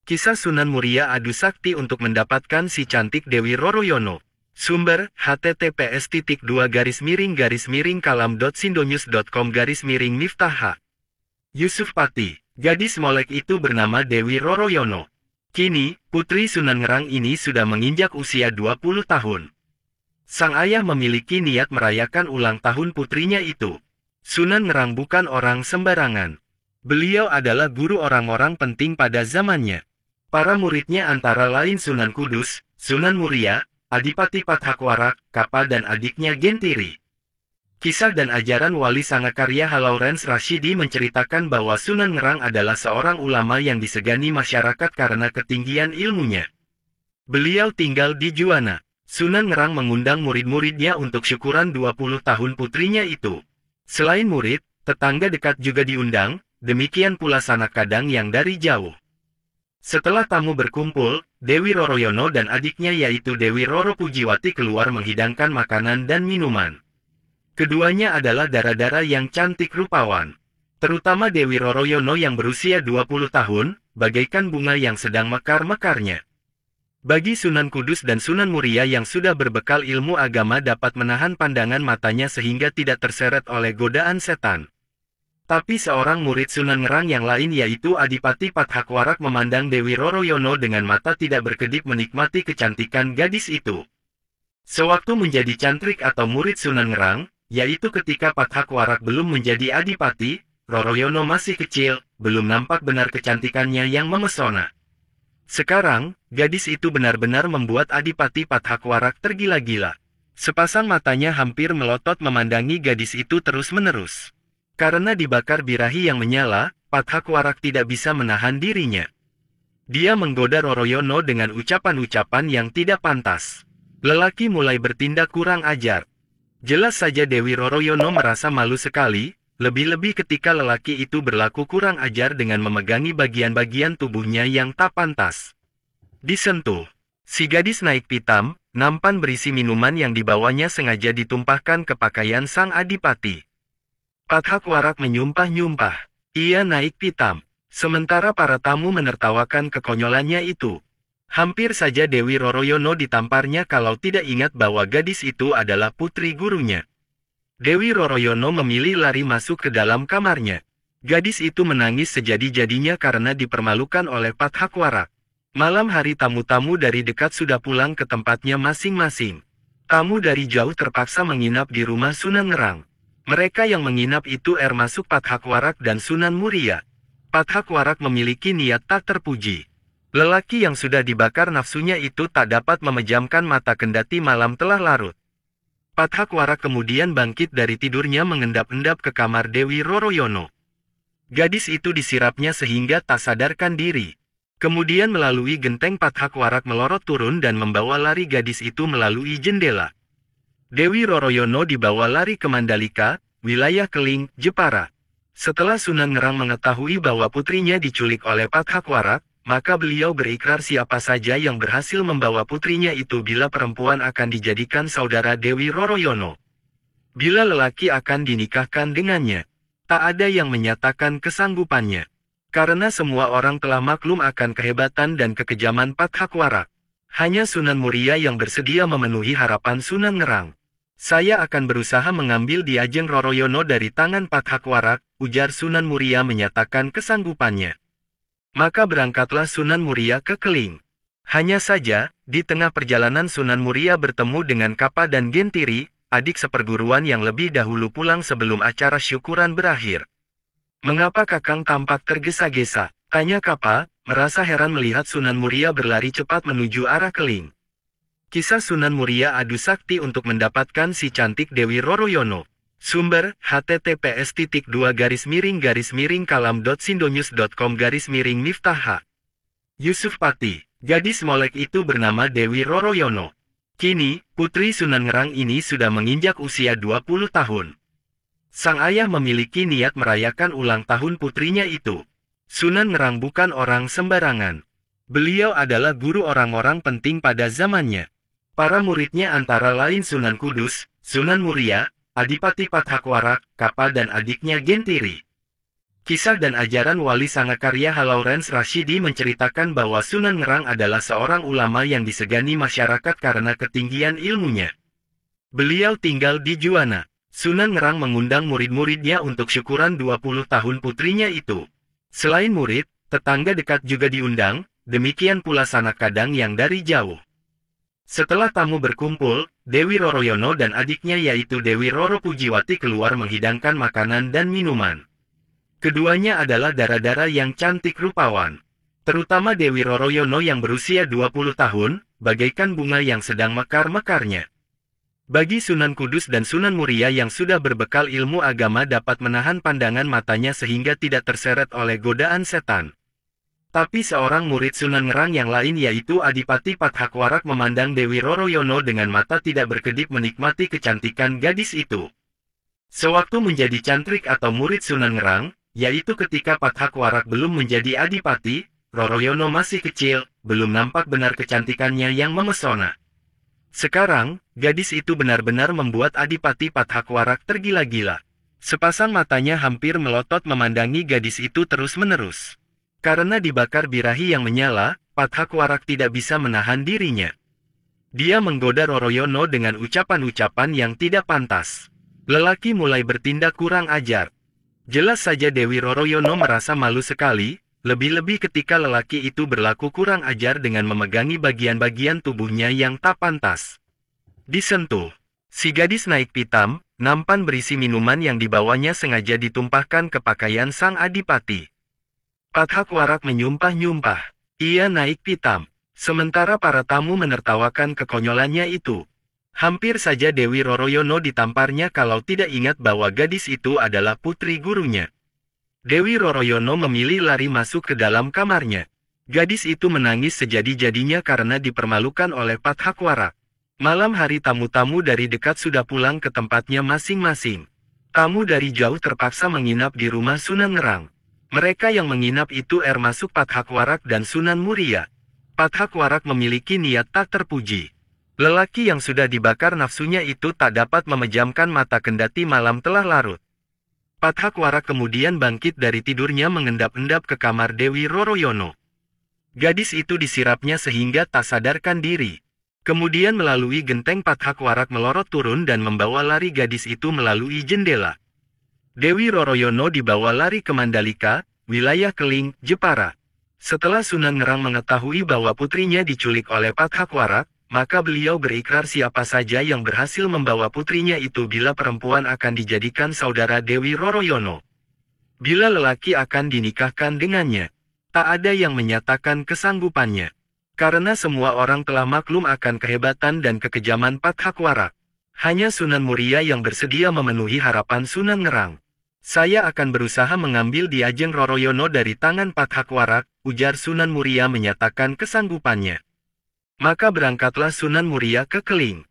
Kisah Sunan Muria adu sakti untuk mendapatkan si cantik Dewi Roroyono. Sumber, https://kalam.sindonews.com/miftah. Yusuf Pati, gadis molek itu bernama Dewi Roroyono. Kini, putri Sunan Ngerang ini sudah menginjak usia 20 tahun. Sang ayah memiliki niat merayakan ulang tahun putrinya itu. Sunan Ngerang bukan orang sembarangan. Beliau adalah guru orang-orang penting pada zamannya. Para muridnya antara lain Sunan Kudus, Sunan Muria, Adipati Pathakwarak, Kapa dan adiknya Gentiri. Kisah dan ajaran Wali Sangakarya Lawrence Rashidi menceritakan bahwa Sunan Ngerang adalah seorang ulama yang disegani masyarakat karena ketinggian ilmunya. Beliau tinggal di Juwana. Sunan Ngerang mengundang murid-muridnya untuk syukuran 20 tahun putrinya itu. Selain murid, tetangga dekat juga diundang, demikian pula sanak kadang yang dari jauh. Setelah tamu berkumpul, Dewi Roroyono dan adiknya yaitu Dewi Roro Pujiwati keluar menghidangkan makanan dan minuman. Keduanya adalah dara-dara yang cantik rupawan. Terutama Dewi Roroyono yang berusia 20 tahun, bagaikan bunga yang sedang mekar-mekarnya. Bagi Sunan Kudus dan Sunan Muria yang sudah berbekal ilmu agama dapat menahan pandangan matanya sehingga tidak terseret oleh godaan setan. Tapi seorang murid Sunan Ngerang yang lain yaitu Adipati Pathakwarak memandang Dewi Roroyono dengan mata tidak berkedip menikmati kecantikan gadis itu. Sewaktu menjadi cantrik atau murid Sunan Ngerang, yaitu ketika Pathakwarak belum menjadi adipati, Roroyono masih kecil, belum nampak benar kecantikannya yang memesona. Sekarang, gadis itu benar-benar membuat Adipati Pathakwarak tergila-gila. Sepasang matanya hampir melotot memandangi gadis itu terus-menerus. Karena dibakar birahi yang menyala, Pathakwarak tidak bisa menahan dirinya. Dia menggoda Roroyono dengan ucapan-ucapan yang tidak pantas. Lelaki mulai bertindak kurang ajar. Jelas saja Dewi Roroyono merasa malu sekali, lebih-lebih ketika lelaki itu berlaku kurang ajar dengan memegangi bagian-bagian tubuhnya yang tak pantas. Disentuh. Si gadis naik pitam, nampan berisi minuman yang dibawanya sengaja ditumpahkan ke pakaian sang adipati. Pathakwarak menyumpah-nyumpah. Ia naik pitam. Sementara para tamu menertawakan kekonyolannya itu. Hampir saja Dewi Roroyono ditamparnya kalau tidak ingat bahwa gadis itu adalah putri gurunya. Dewi Roroyono memilih lari masuk ke dalam kamarnya. Gadis itu menangis sejadi-jadinya karena dipermalukan oleh Pathakwarak. Malam hari tamu-tamu dari dekat sudah pulang ke tempatnya masing-masing. Tamu dari jauh terpaksa menginap di rumah Sunan Ngerang. Mereka yang menginap itu termasuk Pathakwarak dan Sunan Muria. Pathakwarak memiliki niat tak terpuji. Lelaki yang sudah dibakar nafsunya itu tak dapat memejamkan mata kendati malam telah larut. Pathakwarak kemudian bangkit dari tidurnya mengendap-endap ke kamar Dewi Roroyono. Gadis itu disirapnya sehingga tak sadarkan diri. Kemudian melalui genteng Pathakwarak melorot turun dan membawa lari gadis itu melalui jendela. Dewi Roroyono dibawa lari ke Mandalika, wilayah Keling, Jepara. Setelah Sunan Ngerang mengetahui bahwa putrinya diculik oleh Pathakwarak, maka beliau berikrar siapa saja yang berhasil membawa putrinya itu bila perempuan akan dijadikan saudara Dewi Roroyono. Bila lelaki akan dinikahkan dengannya. Tak ada yang menyatakan kesanggupannya. Karena semua orang telah maklum akan kehebatan dan kekejaman Pathakwarak. Hanya Sunan Muria yang bersedia memenuhi harapan Sunan Ngerang. Saya akan berusaha mengambil Diajeng Roroyono dari tangan Pathakwarak, ujar Sunan Muria menyatakan kesanggupannya. Maka berangkatlah Sunan Muria ke Keling. Hanya saja, di tengah perjalanan Sunan Muria bertemu dengan Kapa dan Gentiri, adik seperguruan yang lebih dahulu pulang sebelum acara syukuran berakhir. "Mengapa Kakang tampak tergesa-gesa?" tanya Kapa, merasa heran melihat Sunan Muria berlari cepat menuju arah Keling. Kisah Sunan Muria adu sakti untuk mendapatkan si cantik Dewi Roroyono. Sumber, https://kalam.sindonews.com/miftah. Yusuf Pati, gadis molek itu bernama Dewi Roroyono. Kini, putri Sunan Ngerang ini sudah menginjak usia 20 tahun. Sang ayah memiliki niat merayakan ulang tahun putrinya itu. Sunan Ngerang bukan orang sembarangan. Beliau adalah guru orang-orang penting pada zamannya. Para muridnya antara lain Sunan Kudus, Sunan Muria, Adipati Pathakwarak, Kapa dan adiknya Gentiri. Kisah dan ajaran Wali Sangakarya Lawrence Rashidi menceritakan bahwa Sunan Ngerang adalah seorang ulama yang disegani masyarakat karena ketinggian ilmunya. Beliau tinggal di Juwana. Sunan Ngerang mengundang murid-muridnya untuk syukuran 20 tahun putrinya itu. Selain murid, tetangga dekat juga diundang, demikian pula sanak kadang yang dari jauh. Setelah tamu berkumpul, Dewi Roroyono dan adiknya yaitu Dewi Roro Pujiwati keluar menghidangkan makanan dan minuman. Keduanya adalah dara-dara yang cantik rupawan. Terutama Dewi Roroyono yang berusia 20 tahun, bagaikan bunga yang sedang mekar-mekarnya. Bagi Sunan Kudus dan Sunan Muria yang sudah berbekal ilmu agama dapat menahan pandangan matanya sehingga tidak terseret oleh godaan setan. Tapi seorang murid Sunan Ngerang yang lain yaitu Adipati Pathakwarak memandang Dewi Roroyono dengan mata tidak berkedip menikmati kecantikan gadis itu. Sewaktu menjadi cantrik atau murid Sunan Ngerang, yaitu ketika Pathakwarak belum menjadi adipati, Roroyono masih kecil, belum nampak benar kecantikannya yang memesona. Sekarang, gadis itu benar-benar membuat Adipati Pathakwarak tergila-gila. Sepasang matanya hampir melotot memandangi gadis itu terus-menerus. Karena dibakar birahi yang menyala, Pathakwarak tidak bisa menahan dirinya. Dia menggoda Roroyono dengan ucapan-ucapan yang tidak pantas. Lelaki mulai bertindak kurang ajar. Jelas saja Dewi Roroyono merasa malu sekali, lebih-lebih ketika lelaki itu berlaku kurang ajar dengan memegangi bagian-bagian tubuhnya yang tak pantas. Disentuh. Si gadis naik pitam, nampan berisi minuman yang dibawanya sengaja ditumpahkan ke pakaian sang adipati. Pathakwarak menyumpah-nyumpah. Ia naik pitam. Sementara para tamu menertawakan kekonyolannya itu. Hampir saja Dewi Roroyono ditamparnya kalau tidak ingat bahwa gadis itu adalah putri gurunya. Dewi Roroyono memilih lari masuk ke dalam kamarnya. Gadis itu menangis sejadi-jadinya karena dipermalukan oleh Pathakwarak. Malam hari tamu-tamu dari dekat sudah pulang ke tempatnya masing-masing. Tamu dari jauh terpaksa menginap di rumah Sunan Ngerang. Mereka yang menginap itu termasuk Pathakwarak dan Sunan Muria. Pathakwarak memiliki niat tak terpuji. Lelaki yang sudah dibakar nafsunya itu tak dapat memejamkan mata kendati malam telah larut. Pathakwarak kemudian bangkit dari tidurnya mengendap-endap ke kamar Dewi Roroyono. Gadis itu disirapnya sehingga tak sadarkan diri. Kemudian melalui genteng Pathakwarak melorot turun dan membawa lari gadis itu melalui jendela. Dewi Roroyono dibawa lari ke Mandalika, wilayah Keling, Jepara. Setelah Sunan Ngerang mengetahui bahwa putrinya diculik oleh Pathakwarak, maka beliau berikrar siapa saja yang berhasil membawa putrinya itu bila perempuan akan dijadikan saudara Dewi Roroyono. Bila lelaki akan dinikahkan dengannya. Tak ada yang menyatakan kesanggupannya. Karena semua orang telah maklum akan kehebatan dan kekejaman Pathakwarak. Hanya Sunan Muria yang bersedia memenuhi harapan Sunan Ngerang. Saya akan berusaha mengambil Diajeng Roroyono dari tangan Pathakwarak, ujar Sunan Muria menyatakan kesanggupannya. Maka berangkatlah Sunan Muria ke Keling.